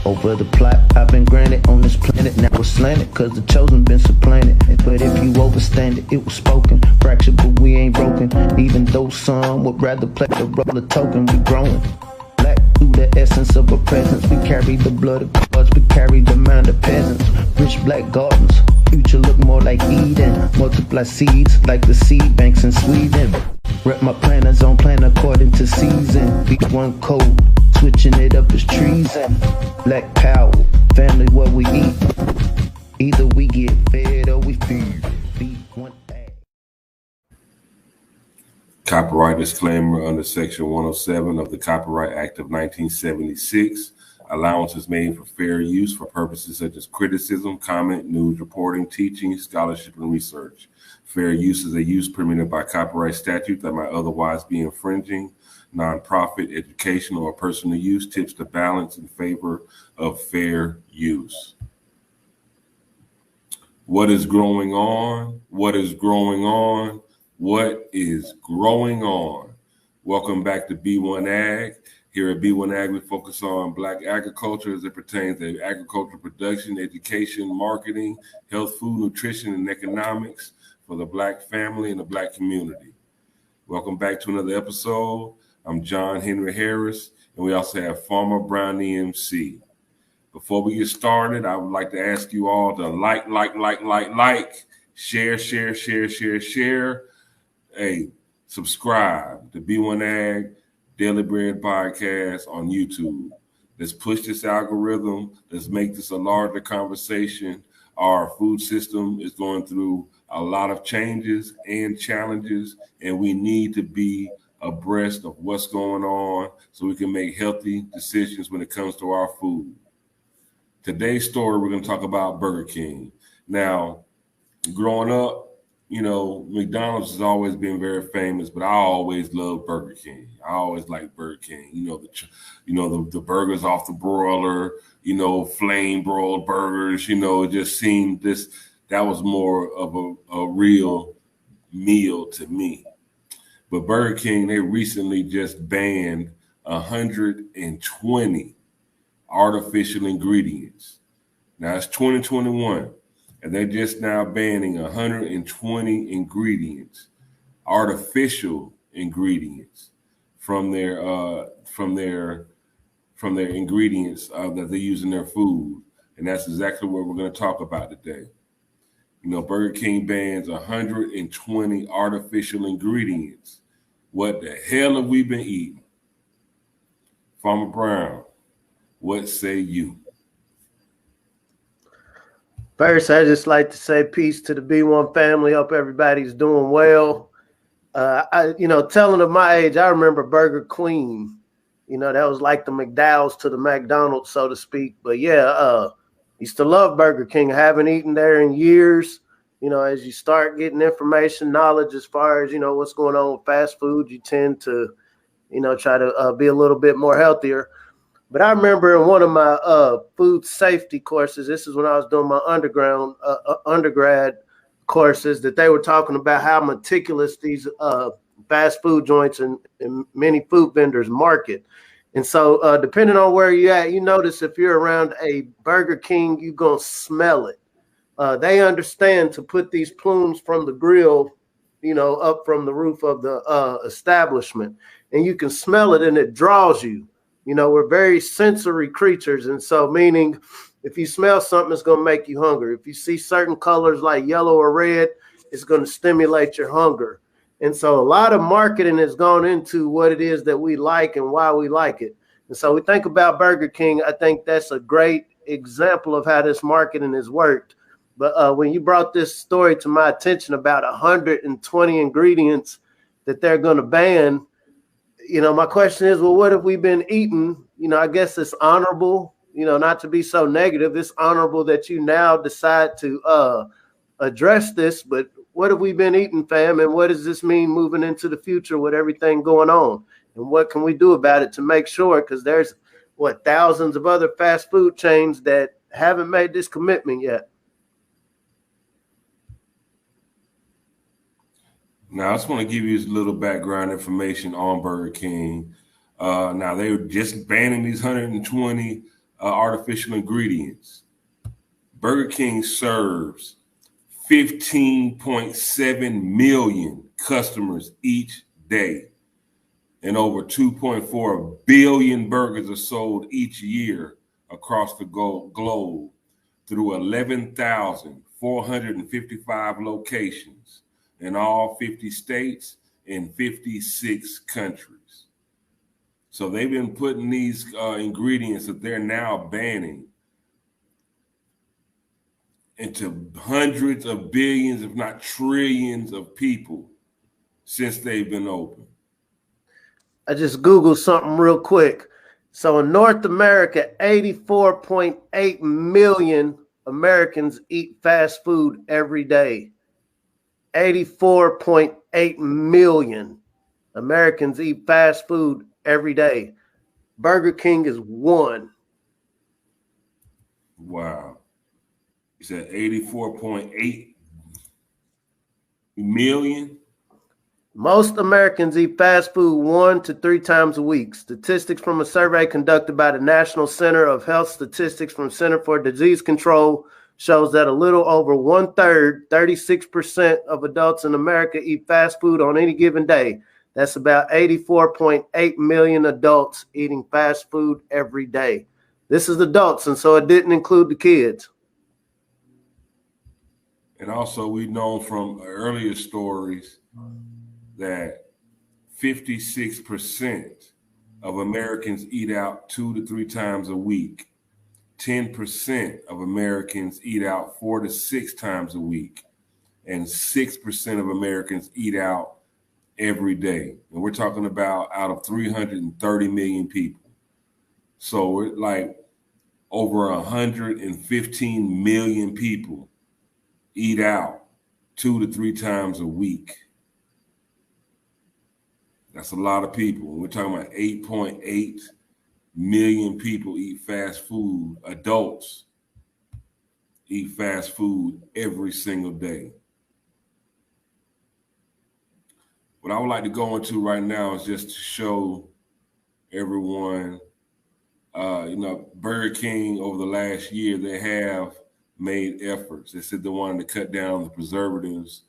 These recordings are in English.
Over the plot, I've been granted on this planet. Now it's slanted, cause the chosen been supplanted. But if you overstand it, it was spoken. Fractured, but we ain't broken. Even though some would rather play the role of token, we growing. Black through the essence of a presence. We carry the blood of gods, we carry the mind of peasants. Rich black gardens, future look more like Eden. Multiply seeds like the seed banks in Sweden. Rep my planners on plan according to season. B1 code, switching it up is treason. Black power, family what we eat. Either we get fed or we feed. B1AG. Copyright disclaimer under Section 107 of the Copyright Act of 1976. Allowance is made for fair use for purposes such as criticism, comment, news reporting, teaching, scholarship, and research. Fair use is a use permitted by copyright statute that might otherwise be infringing. Nonprofit, educational, or personal use tips the balance in favor of fair use. What is growing on? What is growing on? What is growing on? Welcome back to B1AG. Here at B1AG, we focus on Black agriculture as it pertains to agricultural production, education, marketing, health, food, nutrition, and economics for the Black family and the Black community. Welcome back to another episode. I'm John Henry Harris, and we also have Farmer Brown EMC. Before we get started, I would like to ask you all to like, share. Hey, subscribe to B1AG Daily Bread Podcast on YouTube. Let's push this algorithm. Let's make this a larger conversation. Our food system is going through a lot of changes and challenges, and we need to be abreast of what's going on so we can make healthy decisions when it comes to our food. Today's story, we're going to talk about Burger King. Now, growing up, you know, McDonald's has always been very famous, but I always loved Burger King. I always liked Burger King. The burgers off the broiler, flame broiled burgers. It just seemed that was more of a real meal to me. But Burger King, they recently just banned 120 artificial ingredients. Now it's 2021. And they're just now banning 120 ingredients, artificial ingredients, from their ingredients that they use in their food, and that's exactly what we're going to talk about today. Burger King bans 120 artificial ingredients. What the hell have we been eating? Farmer Brown, what say you? First, I just like to say peace to the B1 family. Hope everybody's doing well. Telling of my age, I remember Burger Queen. That was like the McDowell's to the McDonald's, so to speak. But yeah, used to love Burger King. I haven't eaten there in years. As you start getting information, knowledge as far as, what's going on with fast food, you tend to, try to be a little bit more healthier. But I remember in one of my food safety courses, this is when I was doing my undergrad courses, that they were talking about how meticulous these fast food joints and many food vendors market. And so depending on where you're at, you notice if you're around a Burger King, you're going to smell it. They understand to put these plumes from the grill, up from the roof of the establishment. And you can smell it and it draws you. We're very sensory creatures. And so meaning if you smell something, it's going to make you hungry. If you see certain colors like yellow or red, it's going to stimulate your hunger. And so a lot of marketing has gone into what it is that we like and why we like it. And so we think about Burger King. I think that's a great example of how this marketing has worked. But when you brought this story to my attention about 120 ingredients that they're going to ban, my question is, well, what have we been eating? I guess it's honorable, not to be so negative. It's honorable that you now decide to address this. But what have we been eating, fam? And what does this mean moving into the future with everything going on? And what can we do about it to make sure? Because there's, thousands of other fast food chains that haven't made this commitment yet. Now, I just want to give you a little background information on Burger King. Now, they were just banning these 120 artificial ingredients. Burger King serves 15.7 million customers each day, and over 2.4 billion burgers are sold each year across the globe through 11,455 locations in all 50 states and 56 countries. So they've been putting these ingredients that they're now banning into hundreds of billions, if not trillions of people since they've been open. I just Googled something real quick. So in North America, 84.8 million Americans eat fast food every day. 84.8 million Americans eat fast food every day. Burger King is one. Wow. You said 84.8 million? Most Americans eat fast food 1 to 3 times a week. Statistics from a survey conducted by the National Center of Health Statistics from Center for Disease Control shows that a little over 1/3, 36% of adults in America eat fast food on any given day. That's about 84.8 million adults eating fast food every day. This is adults, and so it didn't include the kids. And also, we know from earlier stories that 56% of Americans eat out 2 to 3 times a week. 10% of Americans eat out 4 to 6 times a week. And 6% of Americans eat out every day. And we're talking about out of 330 million people. So we're like over 115 million people eat out 2 to 3 times a week. That's a lot of people. We're talking about 8.8 million people eat fast food. Adults eat fast food every single day. What I would like to go into right now is just to show everyone, Burger King over the last year, they have made efforts. They said they wanted to cut down the preservatives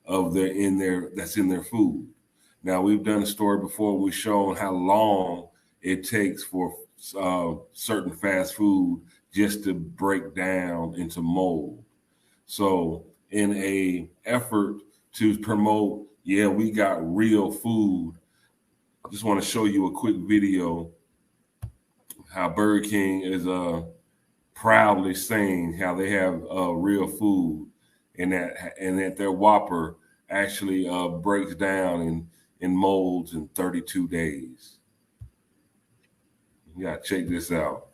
that's in their food. Now, we've done a story before. We've shown how long it takes for certain fast food just to break down into mold. So in a effort to promote, we got real food, I just want to show you a quick video how Burger King is proudly saying how they have real food, and that their Whopper actually breaks down in molds in 32 days. You gotta check this out.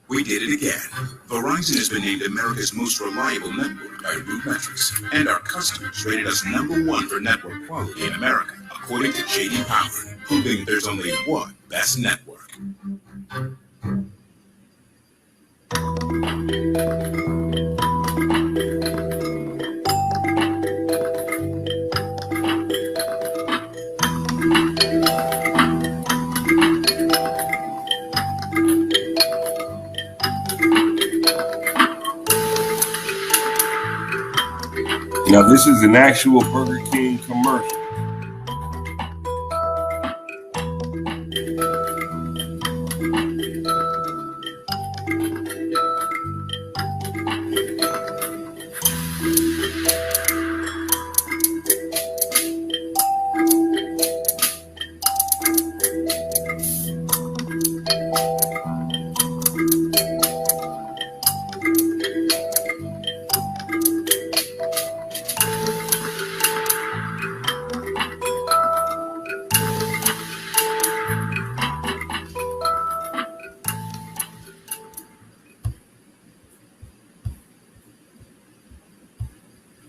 We did it again. Verizon has been named America's most reliable network by Root Metrics, and our customers rated us #1 for network quality in America, according to J.D. Power, proving there's only one best network. Now, this is an actual Burger King commercial.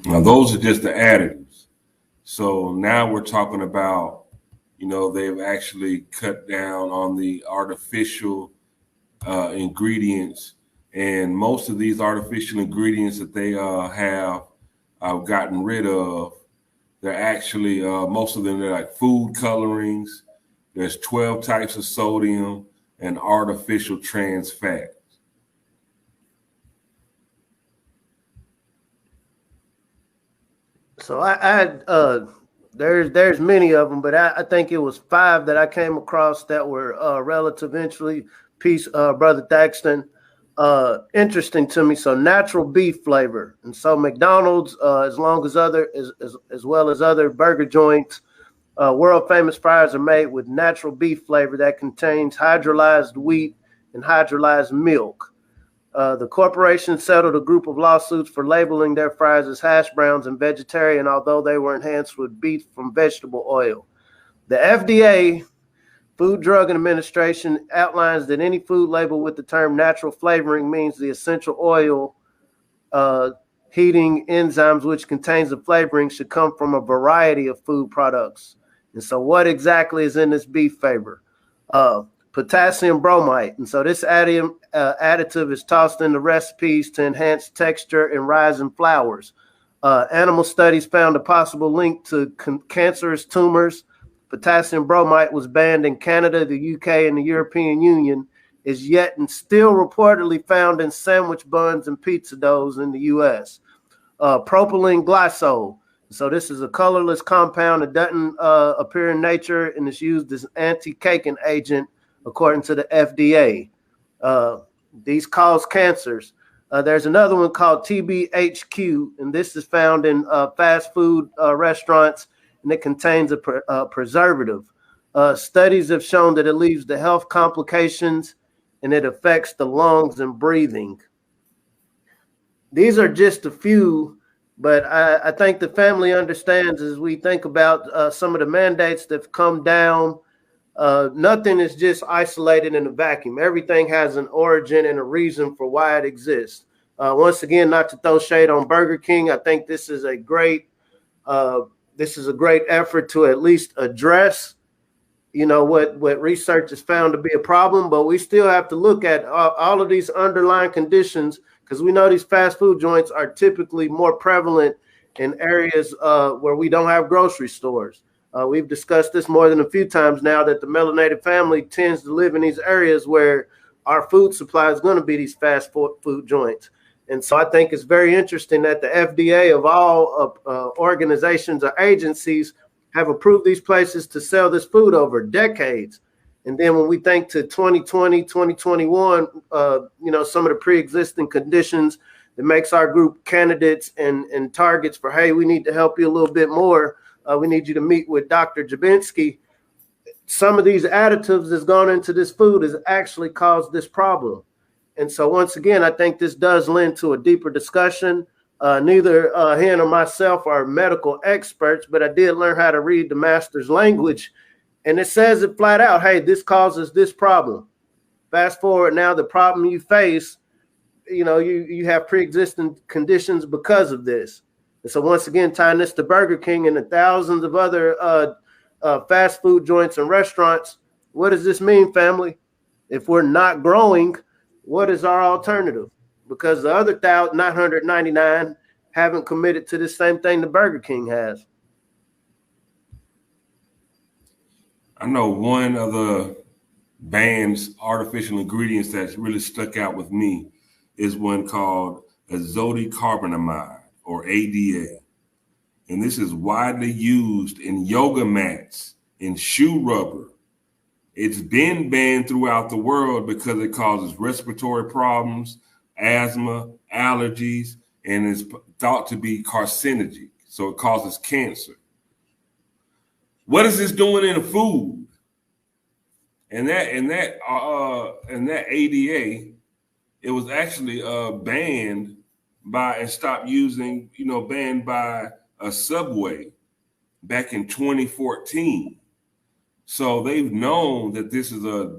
Now, those are just the additives. So now we're talking about, they've actually cut down on the artificial ingredients And most of these artificial ingredients that they have gotten rid of, they're actually, most of them, they're like food colorings. There's 12 types of sodium and artificial trans fat. So I had there's many of them, but I think it was 5 that I came across that were relative eventually. Peace, Brother Thaxton. Interesting to me. So natural beef flavor, and so McDonald's, as long as other as well as other burger joints, world famous fries are made with natural beef flavor that contains hydrolyzed wheat and hydrolyzed milk. The corporation settled a group of lawsuits for labeling their fries as hash browns and vegetarian, although they were enhanced with beef from vegetable oil. The FDA, Food Drug Administration, outlines that any food labeled with the term natural flavoring means the essential oil heating enzymes which contains the flavoring should come from a variety of food products. And so what exactly is in this beef flavor? Potassium bromide. And so this additive is tossed into recipes to enhance texture and rise in flours. Animal studies found a possible link to cancerous tumors. Potassium bromide was banned in Canada, the UK, and the European Union, is yet and still reportedly found in sandwich buns and pizza doughs in the US. Propylene glycol. So this is a colorless compound that doesn't appear in nature and is used as an anti-caking agent, according to the FDA. These cause cancers. There's another one called TBHQ, and this is found in fast food restaurants, and it contains a preservative. Studies have shown that it leads to health complications, and it affects the lungs and breathing. These are just a few, but I think the family understands as we think about some of the mandates that have come down. Nothing is just isolated in a vacuum. Everything has an origin and a reason for why it exists. Once again, not to throw shade on Burger King, I think this is a great effort to at least address, what research has found to be a problem. But we still have to look at all of these underlying conditions, because we know these fast food joints are typically more prevalent in areas where we don't have grocery stores. We've discussed this more than a few times now, that the melanated family tends to live in these areas where our food supply is going to be these fast food joints. And so I think it's very interesting that the FDA of all organizations or agencies have approved these places to sell this food over decades. And then when we think to 2020, 2021, some of the pre-existing conditions that makes our group candidates and targets for, hey, we need to help you a little bit more. We need you to meet with Dr. Jabinski. Some of these additives that's gone into this food has actually caused this problem. And so once again, I think this does lend to a deeper discussion. Neither him or myself are medical experts, but I did learn how to read the master's language. And it says it flat out, hey, this causes this problem. Fast forward now, the problem you face, you have pre-existing conditions because of this. And so once again, tying this to Burger King and the thousands of other fast food joints and restaurants, what does this mean, family? If we're not growing, what is our alternative? Because the other 999 haven't committed to the same thing the Burger King has. I know one of the banned artificial ingredients that's really stuck out with me is one called azotocarbonamide, or ADA. And this is widely used in yoga mats, in shoe rubber. It's been banned throughout the world because it causes respiratory problems, asthma, allergies, and is thought to be carcinogenic. So it causes cancer. What is this doing in the food? And that ADA, it was actually banned and stopped using, banned by a Subway back in 2014. So they've known that this is a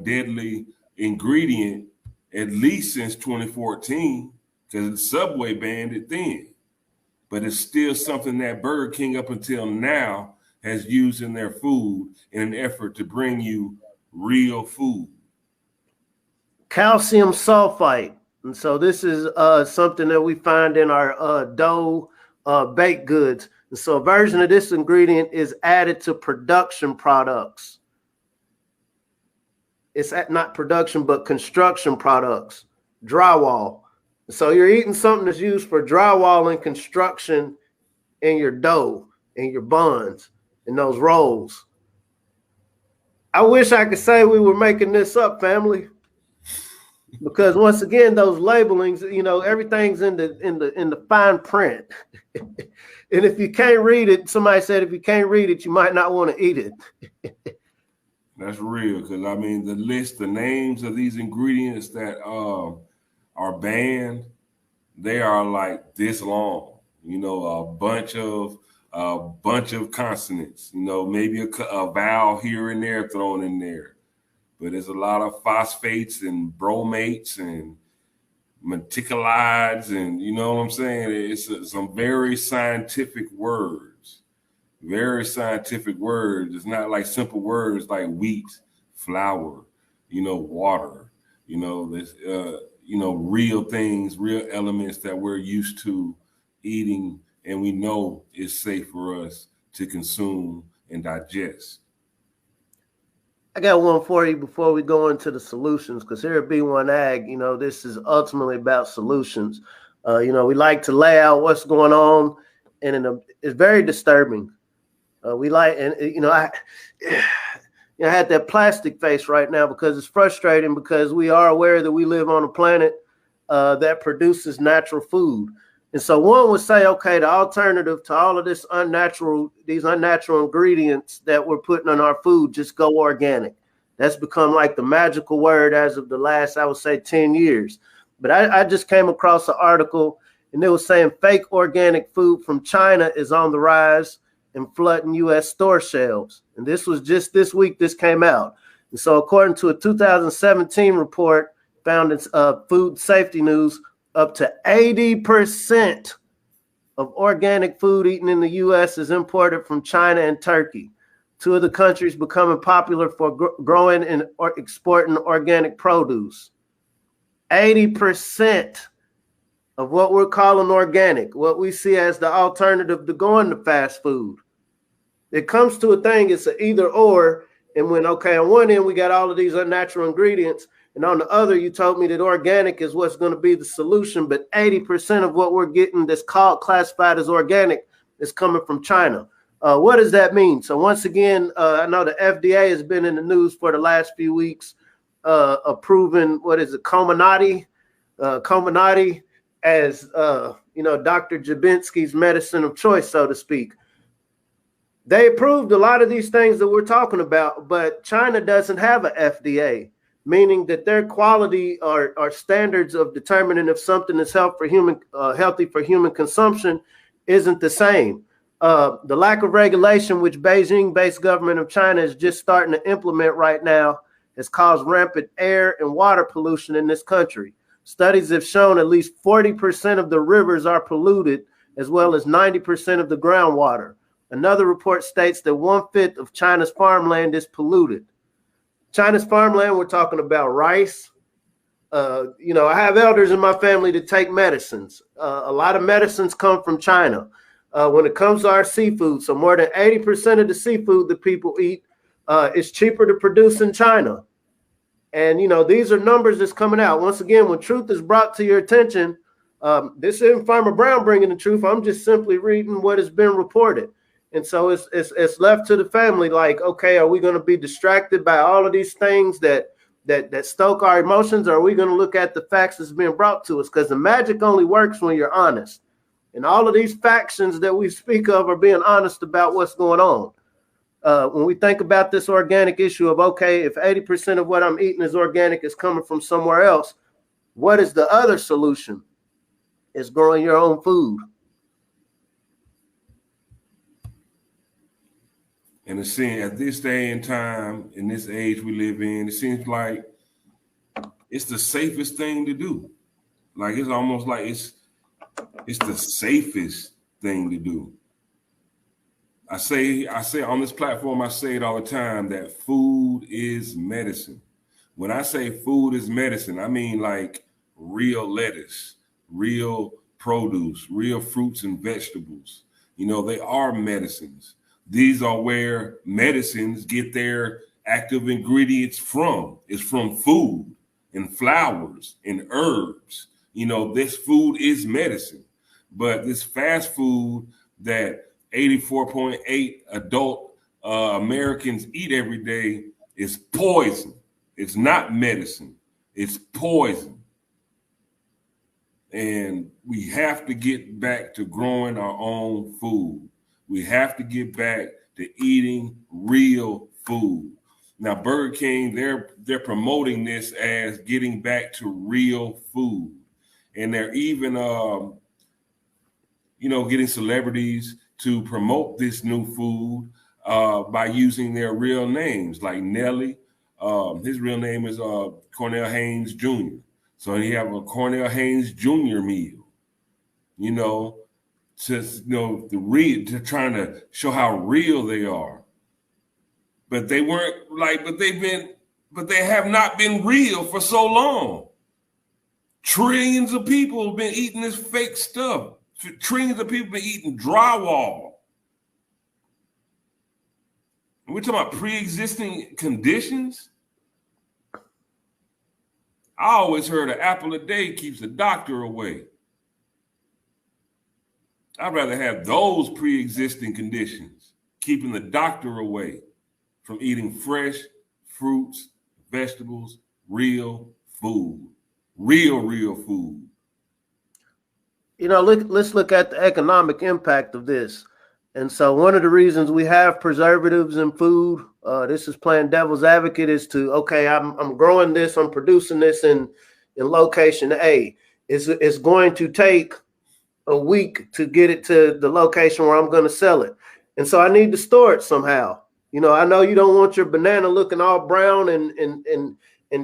deadly ingredient at least since 2014, because Subway banned it then. But it's still something that Burger King up until now has used in their food in an effort to bring you real food. calcium sulfite. And so this is something that we find in our dough baked goods. And so a version of this ingredient is added to production products. It's not production, but construction products, drywall. So you're eating something that's used for drywall and construction in your dough, in your buns, in those rolls. I wish I could say we were making this up, family. Because once again, those labelings, you know, everything's in the fine print. And if you can't read it, somebody said if you can't read it, you might not want to eat it. That's real, because I mean the list, the names of these ingredients that are banned, they are like this long. You know, a bunch of consonants. You know, maybe a vowel here and there thrown in there. But there's a lot of phosphates and bromates and meticolides, and you know what I'm saying? It's some very scientific words. Very scientific words. It's not like simple words like wheat, flour, you know, water, you know, this, you know, real things, real elements that we're used to eating and we know is safe for us to consume and digest. I got one for you before we go into the solutions, because here at B1AG, you know, this is ultimately about solutions. You know, we like to lay out what's going on, and it's very disturbing. We like, and you know, I had that plastic face right now because it's frustrating, because we are aware that we live on a planet that produces natural food. And so one would say, okay, the alternative to all of these unnatural ingredients that we're putting in our food, just go organic. That's become like the magical word as of the last, I would say, 10 years. But I just came across an article, and it was saying fake organic food from China is on the rise and flooding U.S. store shelves. And this was just this week this came out. And so according to a 2017 report found in Food Safety News, up to 80% of organic food eaten in the U.S. is imported from China and Turkey, two of the countries becoming popular for growing and exporting organic produce. 80% of what we're calling organic, what we see as the alternative to going to fast food. It comes to a thing, it's an either or. And when, okay, on one end, we got all of these unnatural ingredients, and on the other, you told me that organic is what's going to be the solution, but 80% of what we're getting that's classified as organic is coming from China. What does that mean? So once again, I know the FDA has been in the news for the last few weeks, approving, Comirnaty as, you know, Dr. Jabinsky's medicine of choice, so to speak. They approved a lot of these things that we're talking about, but China doesn't have an FDA, meaning that their quality or standards of determining if something is healthy for human consumption isn't the same. The lack of regulation, which Beijing-based government of China is just starting to implement right now, has caused rampant air and water pollution in this country. Studies have shown at least 40% of the rivers are polluted, as well as 90% of the groundwater. Another report states that 1/5 of China's farmland is polluted. China's farmland, we're talking about rice. You know, I have elders in my family that take medicines. A lot of medicines come from China. When it comes to our seafood, so more than 80% of the seafood that people eat is cheaper to produce in China. And, you know, these are numbers that's coming out. Once again, when truth is brought to your attention, this isn't Farmer Brown bringing the truth. I'm just simply reading what has been reported. And so it's left to the family, like, okay, are we going to be distracted by all of these things that stoke our emotions, or are we going to look at the facts that's being brought to us? Because the magic only works when you're honest. And all of these factions that we speak of are being honest about what's going on. When we think about this organic issue of, okay, if 80% of what I'm eating is organic, is coming from somewhere else, what is the other solution? It's growing your own food. And it seems at this day and time, in this age we live in, it seems like it's the safest thing to do. Like it's almost like it's the safest thing to do. I say on this platform, I say it all the time that food is medicine. When I say food is medicine, I mean like real lettuce, real produce, real fruits and vegetables. You know, they are medicines. These are where medicines get their active ingredients from. It's from food and flowers and herbs. You know, this food is medicine. But this fast food that 84.8 adult Americans eat every day is poison. It's not medicine. It's poison. And we have to get back to growing our own food. We have to get back to eating real food. Now, Burger King, they're promoting this as getting back to real food. And they're even, getting celebrities to promote this new food by using their real names, like Nelly. His real name is Cornell Haynes Jr. So he have a Cornell Haynes Jr. meal, to trying to show how real they are. But they have not been real for so long. Trillions of people have been eating this fake stuff. Trillions of people have been eating drywall. And we're talking about pre-existing conditions. I always heard an apple a day keeps the doctor away. I'd rather have those pre-existing conditions keeping the doctor away from eating fresh fruits, vegetables, real food, real food. Let's look at the economic impact of this. And so one of the reasons we have preservatives in food, this is playing devil's advocate, is I'm growing this, I'm producing this in location A. It's going to take a week to get it to the location where I'm going to sell it. And so I need to store it somehow. I know you don't want your banana looking all brown and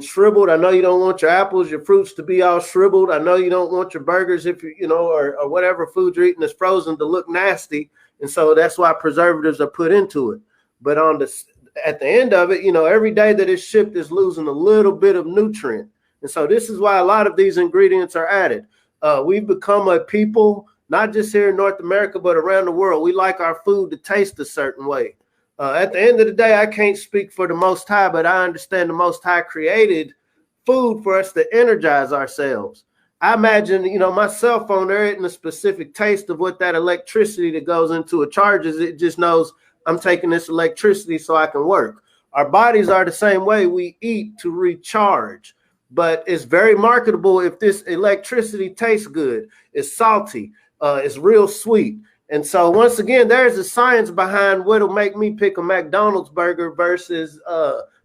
shriveled. I know you don't want your apples, your fruits to be all shriveled. I know you don't want your burgers, or whatever food you're eating is frozen, to look nasty. And so that's why preservatives are put into it. But at the end of it, every day that it's shipped is losing a little bit of nutrient. And so this is why a lot of these ingredients are added. We've become a people, not just here in North America, but around the world. We like our food to taste a certain way. At the end of the day, I can't speak for the Most High, but I understand the Most High created food for us to energize ourselves. I imagine, my cell phone, there isn't a specific taste of what that electricity that goes into it charges. It just knows I'm taking this electricity so I can work. Our bodies are the same way. We eat to recharge, but it's very marketable if this electricity tastes good. It's salty. It's real sweet. And so once again, there's a science behind what'll make me pick a McDonald's burger versus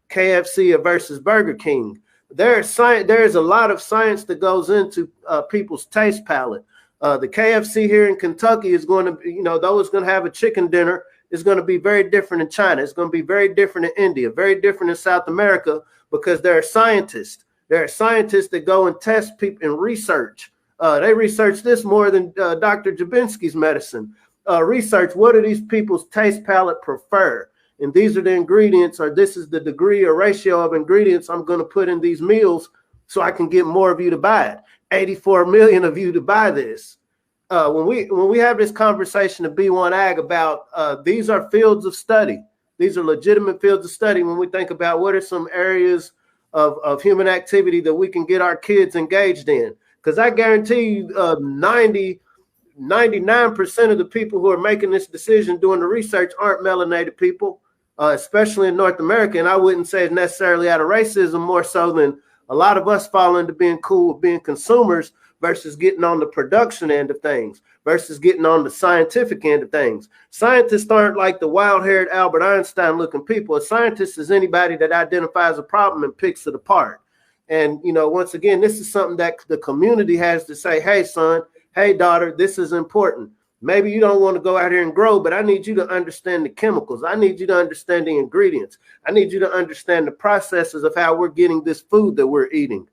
KFC or versus Burger King. There's a lot of science that goes into people's taste palette. The KFC here in Kentucky is going to, though it's going to have a chicken dinner, it's going to be very different in China. It's going to be very different in India, very different in South America, because there are scientists. There are scientists that go and test people and research. They research this more than Dr. Jabinski's medicine. Research, what do these people's taste palette prefer? And these are the ingredients, or this is the degree or ratio of ingredients I'm going to put in these meals so I can get more of you to buy it. 84 million of you to buy this. When we have this conversation at B1AG about these are fields of study. These are legitimate fields of study when we think about what are some areas of human activity that we can get our kids engaged in. Because I guarantee you 99% of the people who are making this decision doing the research aren't melanated people, especially in North America. And I wouldn't say it's necessarily out of racism, more so than a lot of us fall into being cool with being consumers versus getting on the production end of things, versus getting on the scientific end of things. Scientists aren't like the wild-haired Albert Einstein looking people. A scientist is anybody that identifies a problem and picks it apart. And, once again, this is something that the community has to say, hey, son, hey, daughter, this is important. Maybe you don't want to go out here and grow, but I need you to understand the chemicals. I need you to understand the ingredients. I need you to understand the processes of how we're getting this food that we're eating.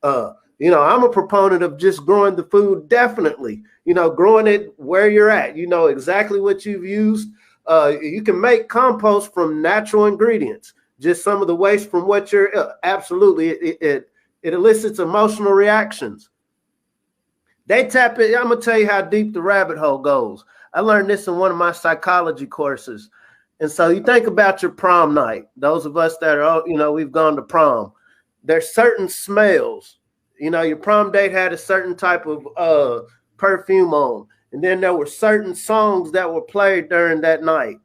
I'm a proponent of just growing the food, definitely, growing it where you're at. You know exactly what you've used. You can make compost from natural ingredients. just some of the waste from what you're absolutely. It elicits emotional reactions. They tap it. I'm gonna tell you how deep the rabbit hole goes. I learned this in one of my psychology courses. And so you think about your prom night. Those of us that are, we've gone to prom. There's certain smells. Your prom date had a certain type of perfume on. And then there were certain songs that were played during that night.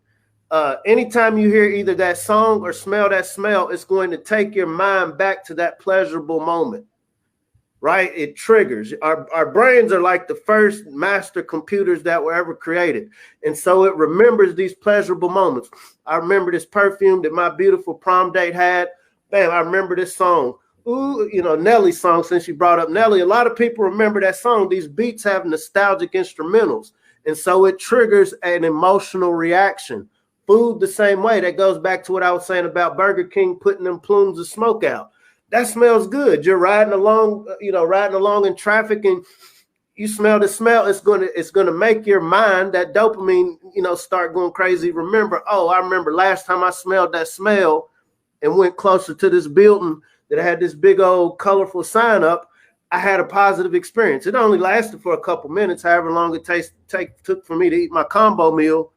Anytime you hear either that song or smell that smell, it's going to take your mind back to that pleasurable moment. Right? It triggers. Our brains are like the first master computers that were ever created. And so it remembers these pleasurable moments. I remember this perfume that my beautiful prom date had. Bam, I remember this song. Ooh, Nelly's song, since you brought up Nelly. A lot of people remember that song. These beats have nostalgic instrumentals. And so it triggers an emotional reaction. Food the same way. That goes back to what I was saying about Burger King putting them plumes of smoke out. That smells good. You're riding along in traffic, and you smell the smell. It's gonna make your mind, that dopamine, start going crazy. I remember last time I smelled that smell and went closer to this building that had this big old colorful sign up. I had a positive experience. It only lasted for a couple minutes, however long it took for me to eat my combo meal.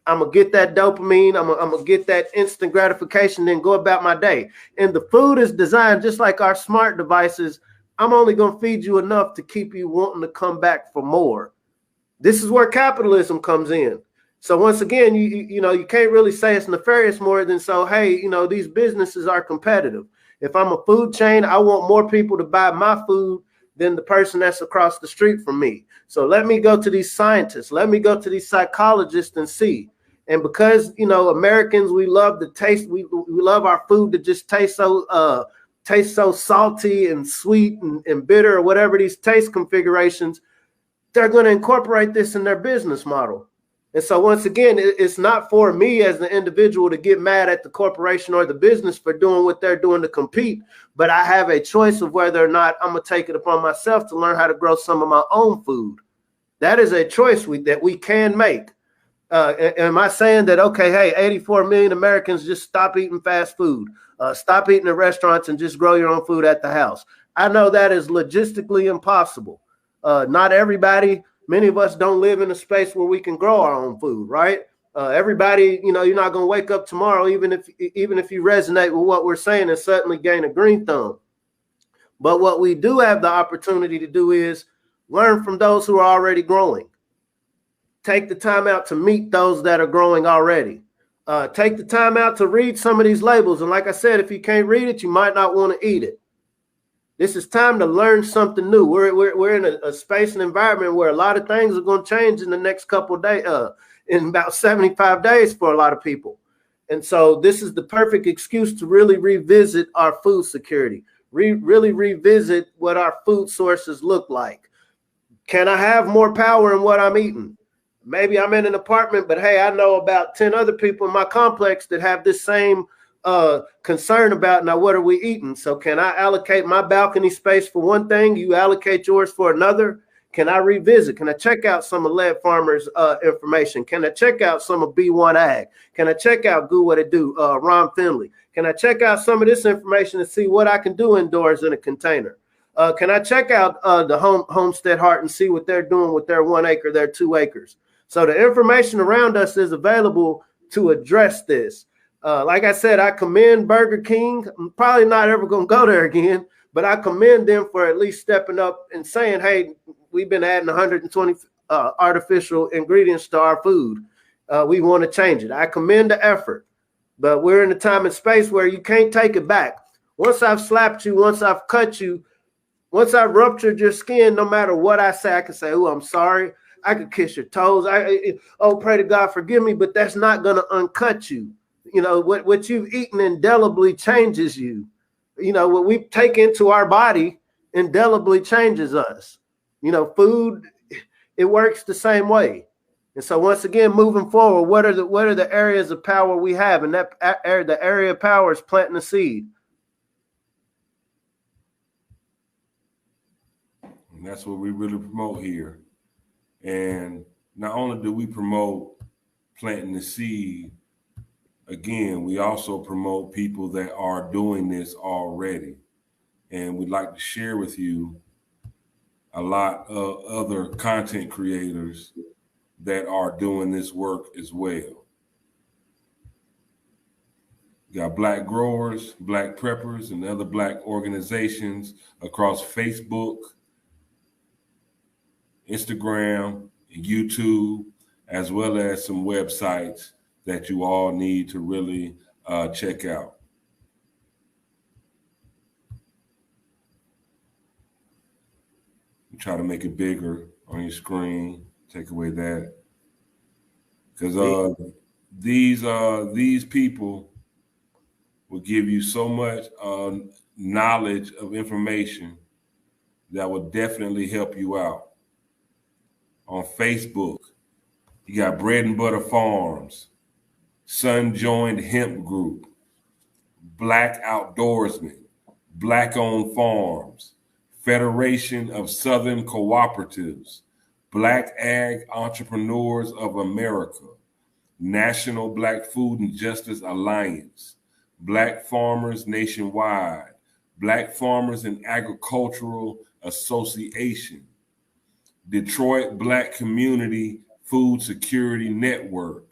I'm going to get that dopamine. I'm going to get that instant gratification, then go about my day. And the food is designed just like our smart devices. I'm only going to feed you enough to keep you wanting to come back for more. This is where capitalism comes in. So once again, you can't really say it's nefarious more than these businesses are competitive. If I'm a food chain, I want more people to buy my food than the person that's across the street from me. So let me go to these scientists. Let me go to these psychologists and see. And because, Americans, we love the taste. We love our food to just taste so salty and sweet and bitter, or whatever these taste configurations. They're going to incorporate this in their business model. And so once again, it's not for me as the individual to get mad at the corporation or the business for doing what they're doing to compete. But I have a choice of whether or not I'm going to take it upon myself to learn how to grow some of my own food. That is a choice that we can make. Am I saying that, okay, hey, 84 million Americans, just stop eating fast food, stop eating at restaurants and just grow your own food at the house? I know that is logistically impossible. Not everybody, many of us don't live in a space where we can grow our own food, right? Everybody, you're not going to wake up tomorrow, even if you resonate with what we're saying, and suddenly gain a green thumb. But what we do have the opportunity to do is learn from those who are already growing. Take the time out to meet those that are growing already. Take the time out to read some of these labels. And like I said, if you can't read it, you might not want to eat it. This is time to learn something new. We're in a space and environment where a lot of things are going to change in the next couple of days, in about 75 days for a lot of people. And so this is the perfect excuse to really revisit our food security, really revisit what our food sources look like. Can I have more power in what I'm eating? Maybe I'm in an apartment, but hey, I know about 10 other people in my complex that have this same concern about, now what are we eating? So can I allocate my balcony space for one thing? You allocate yours for another? Can I revisit? Can I check out some of Lead Farmer's information? Can I check out some of B1AG? Can I check out Goo What It Do, Ron Finley? Can I check out some of this information and see what I can do indoors in a container? Can I check out the Homestead Heart and see what they're doing with their 1 acre, their 2 acres? So the information around us is available to address this. Like I said, I commend Burger King. I'm probably not ever going to go there again, but I commend them for at least stepping up and saying, hey, we've been adding 120 artificial ingredients to our food. We want to change it. I commend the effort, but we're in a time and space where you can't take it back. Once I've slapped you, once I've cut you, once I've ruptured your skin, no matter what I say, I can say, oh, I'm sorry. I could kiss your toes. Pray to God, forgive me, but that's not going to uncut you. What you've eaten indelibly changes you. What we take into our body indelibly changes us. Food, it works the same way. And so once again, moving forward, what are the areas of power we have? And that the area of power is planting a seed. And that's what we really promote here. And not only do we promote planting the seed, again, we also promote people that are doing this already. And we'd like to share with you a lot of other content creators that are doing this work as well. You got Black growers, Black preppers, and other Black organizations across Facebook, Instagram, and YouTube, as well as some websites that you all need to really check out. Try to make it bigger on your screen. Take away that, because these people will give you so much knowledge of information that will definitely help you out. On Facebook, you got Bread and Butter Farms, Sun Joined Hemp Group, Black Outdoorsmen, Black Owned Farms, Federation of Southern Cooperatives, Black Ag Entrepreneurs of America, National Black Food and Justice Alliance, Black Farmers Nationwide, Black Farmers and Agricultural Association, Detroit Black Community Food Security Network.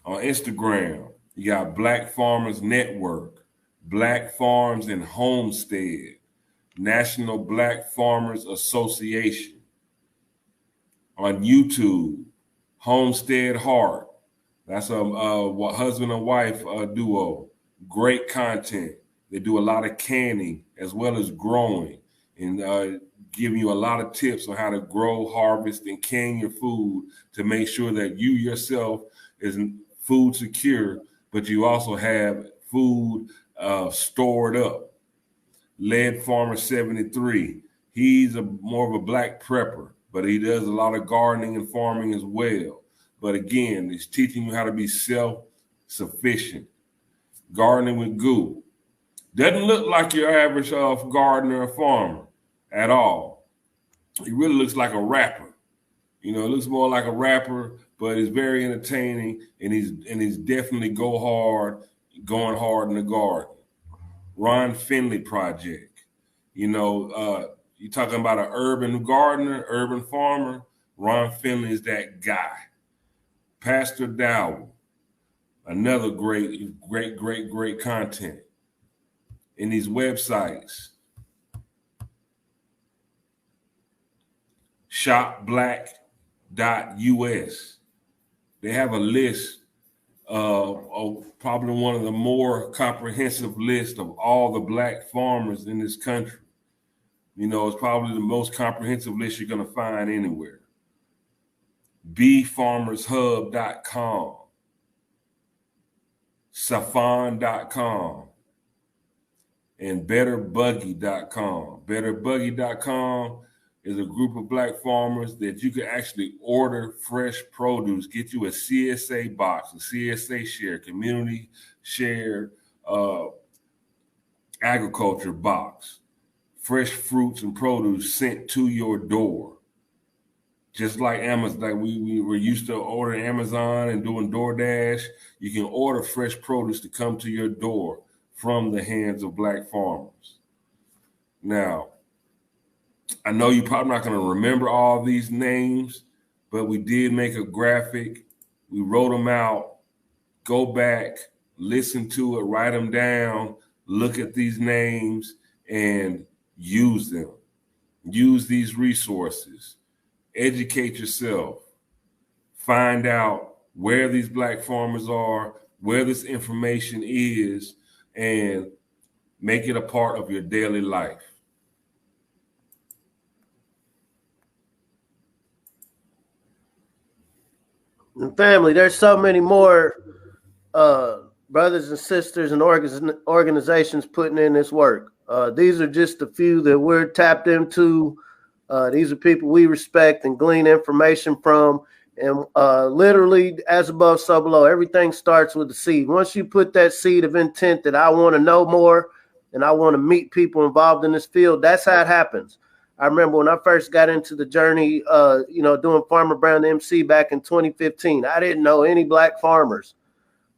On Instagram, you got Black Farmers Network, Black Farms and Homestead, National Black Farmers Association. On YouTube, Homestead Heart. That's a husband and wife duo. Great content. They do a lot of canning as well as growing, and giving you a lot of tips on how to grow, harvest, and can your food to make sure that you yourself is food secure, but you also have food stored up. Lead Farmer 73. He's more of a Black prepper, but he does a lot of gardening and farming as well. But again, he's teaching you how to be self-sufficient. Gardening with Goo. Doesn't look like your average gardener or farmer at all. He really looks like a rapper. You know, it looks more like a rapper, but it's very entertaining, and he's definitely going hard in the garden. Ron Finley Project. You know, you're talking about an urban gardener, urban farmer. Ron Finley is that guy. Pastor Dowell, another great content. In these websites, shopblack.us. They have a list of probably one of the more comprehensive lists of all the Black farmers in this country. You know, it's probably the most comprehensive list you're going to find anywhere. bfarmershub.com, safan.com, and betterbuggy.com. Betterbuggy.com is a group of Black farmers that you can actually order fresh produce, get you a CSA box, a CSA share, community shared agriculture box, fresh fruits and produce sent to your door. Just like Amazon, like we were used to ordering Amazon and doing DoorDash, you can order fresh produce to come to your door from the hands of Black farmers. Now, I know you're probably not going to remember all these names, but we did make a graphic. We wrote them out. Go back, listen to it, write them down, look at these names, and use them. Use these resources. Educate yourself. Find out where these Black farmers are, where this information is, and make it a part of your daily life. And family, there's so many more brothers and sisters and organizations putting in this work. These are just a few that we're tapped into. These are people we respect and glean information from. And literally, as above, so below, everything starts with the seed. Once you put that seed of intent that I want to know more and I want to meet people involved in this field, that's how it happens. I remember when I first got into the journey, doing Farmer Brown MC back in 2015. I didn't know any black farmers.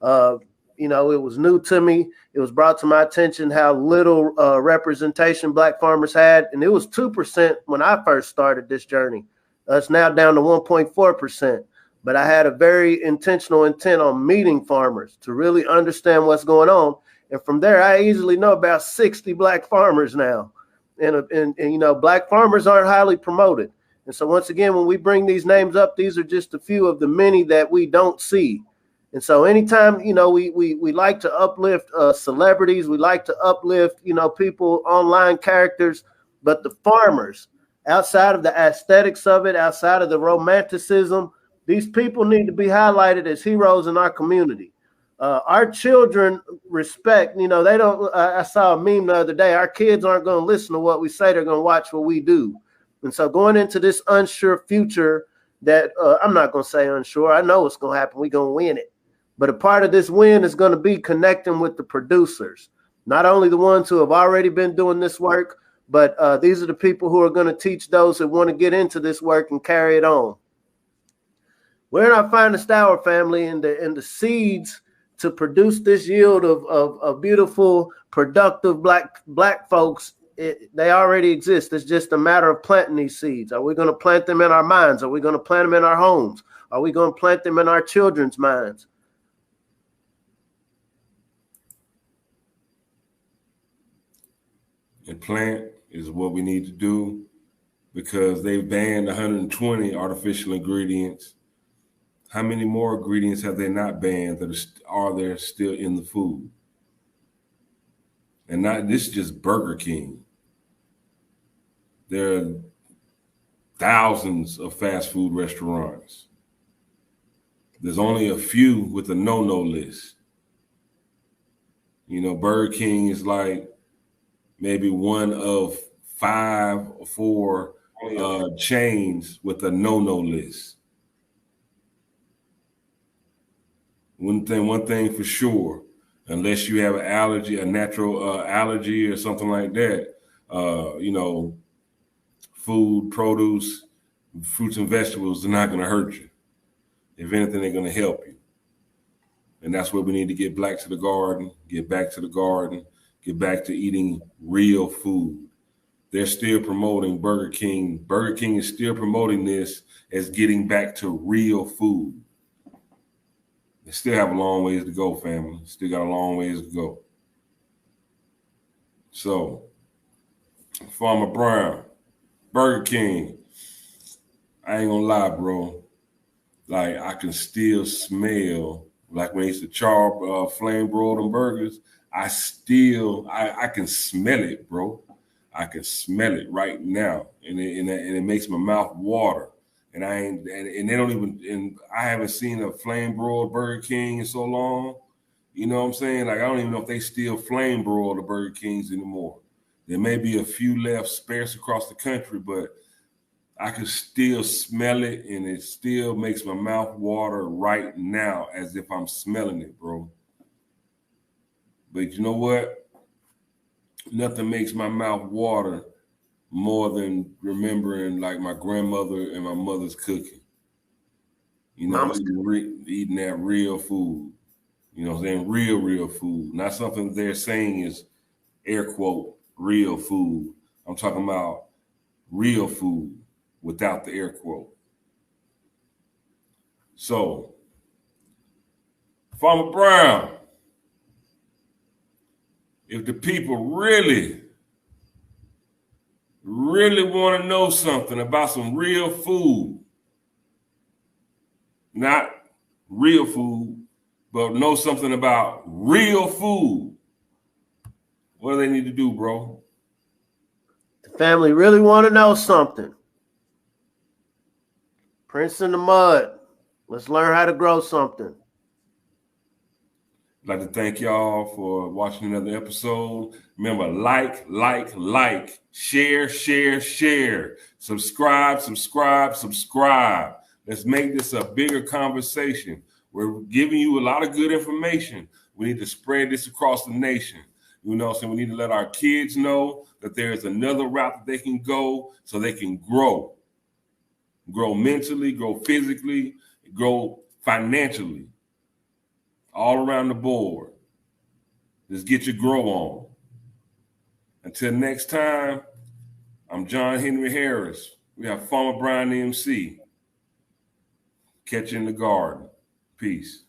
It was new to me. It was brought to my attention how little representation black farmers had. And it was 2% when I first started this journey. It's now down to 1.4%. But I had a very intentional intent on meeting farmers to really understand what's going on. And from there, I easily know about 60 black farmers now. And black farmers aren't highly promoted. And so once again, when we bring these names up, these are just a few of the many that we don't see. And so anytime, we like to uplift celebrities, we like to uplift, people, online characters, but the farmers, outside of the aesthetics of it, outside of the romanticism, these people need to be highlighted as heroes in our community. Our children respect, they don't, I saw a meme the other day, our kids aren't going to listen to what we say, they're going to watch what we do. And so going into this unsure future that I'm not going to say unsure, I know what's going to happen, we're going to win it. But a part of this win is going to be connecting with the producers, not only the ones who have already been doing this work, but these are the people who are going to teach those that want to get into this work and carry it on. We're in our finest hour, family, and the seeds to produce this yield of beautiful, productive black folks, they already exist. It's just a matter of planting these seeds. Are we going to plant them in our minds? Are we going to plant them in our homes? Are we going to plant them in our children's minds? And plant is what we need to do because they've banned 120 artificial ingredients. How many more ingredients have they not banned that are there still in the food? And this is just Burger King. There are thousands of fast food restaurants. There's only a few with a no-no list. Burger King is like maybe one of 5 or 4 chains with a no-no list. One thing for sure, unless you have an allergy, a natural allergy or something like that, food, produce, fruits and vegetables are not going to hurt you. If anything, they're going to help you. And that's where we need to get back to the garden, get back to eating real food. They're still promoting Burger King. Burger King is still promoting this as getting back to real food. They still have a long ways to go, family. Still got a long ways to go. So, Farmer Brown, Burger King, I ain't gonna lie, bro. Like, I can still smell, like when they used to char flame broil them burgers, I can smell it, bro. I can smell it right now. And it makes my mouth water. And they don't even, and I haven't seen a flame broiled Burger King in so long. You know what I'm saying? Like, I don't even know if they still flame broil the Burger Kings anymore. There may be a few left sparse across the country, but I can still smell it, and it still makes my mouth water right now as if I'm smelling it, bro. But you know what? Nothing makes my mouth water more than remembering like my grandmother and my mother's cooking. Eating that real food. You know what I'm saying? Real food. Not something they're saying is air quote real food. I'm talking about real food without the air quote. So, Farmer Brown, if the people really want to know something about some real food, not real food, but know something about real food, what do they need to do, bro? The family really want to know something. Prince in the mud. Let's learn how to grow something. I'd like to thank y'all for watching another episode. Remember, like, share, subscribe. Let's make this a bigger conversation. We're giving you a lot of good information. We need to spread this across the nation. You know what I'm saying? We need to let our kids know. that there is another route that they can go so they can grow mentally, grow physically, grow financially, all around the board. Just get your grow on. Until next time, I'm John Henry Harris. We have Farmer Brian MC. Catch you in the garden. Peace.